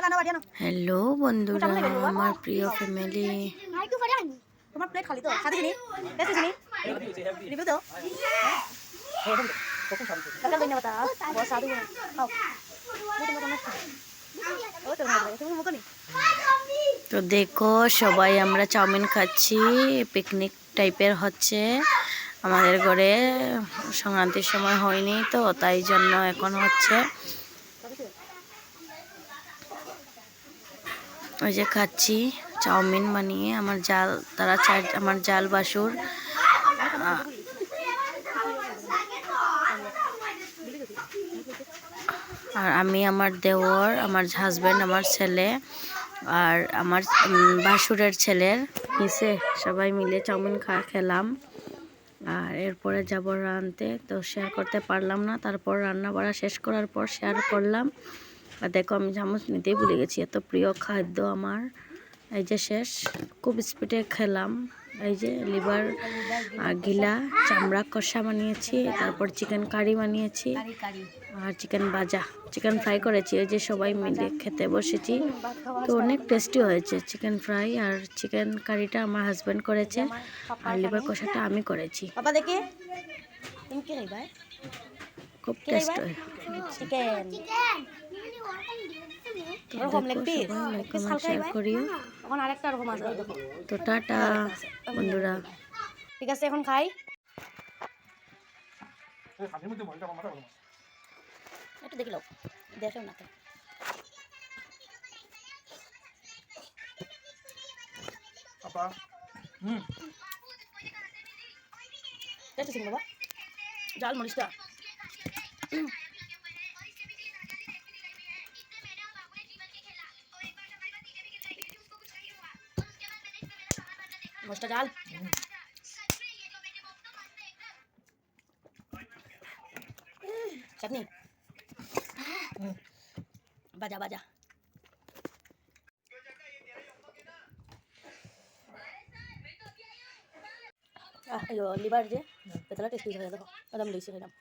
Hello বন্ধুরা, আমার প্রিয় ফ্যামিলি। তোমার প্লেট খালি তো সাথে চিনি বেশি চিনি রিভিউ দাও কাকা কইনা বাতা বহুত সাধু খাও ও তো ভালো তুমি মুখনি তো দেখো, সবাই আমরা চাউমিন খাচ্ছি। পিকনিক টাইপের হচ্ছে আমাদের ঘরে। সংক্রান্তির সময় হয়নি তো, তাই জন্য এখন হচ্ছে। ওই যে খাচ্ছি চাউমিন বানিয়ে আমার জাল বাসুর, আর আমি, আমার দেওর, আমার হাজব্যান্ড, আমার ছেলে আর আমার বাসুরের ছেলের নিচে সবাই মিলে চাউমিন খেলাম। আর এরপরে যাব রাঁধতে, তো শেয়ার করতে পারলাম না। তারপর রান্না বাড়া শেষ করার পর শেয়ার করলাম। আর দেখো, আমি চামচ নিতেই ভুলে গেছি, এত প্রিয় খাদ্য আমার। এই যে শেষ, খুব স্পিডে খেলাম। এই যে লিভার গিলা চামড়া কষা বানিয়েছি, তারপর চিকেন কারি বানিয়েছি আর চিকেন ভাজা, চিকেন ফ্রাই করেছি। এই যে সবাই মিলে খেতে বসেছি, তো অনেক টেস্টি হয়েছে। চিকেন ফ্রাই আর চিকেন কারিটা আমার হাজব্যান্ড করেছে, আর লিভার কষাটা আমি করেছি। বাবা দেখি তুমি কি খাইবা খুব টেস্ট হয় চিকেন রকম leg piece like comment share করিও। এখন আরেকটা রকম আছে দেখো। তো টাটা বন্ধুরা। ঠিক আছে এখন খাই একটু দেখি লোক দেখেও না তো টেস্ট আছে বাবা জাল মরিচটা মরিচটা জাল চাটনি বাজা বাজা লিভার যে পেতলা টেস্টি হয়ে দেখো একদম লইছে খাইলাম।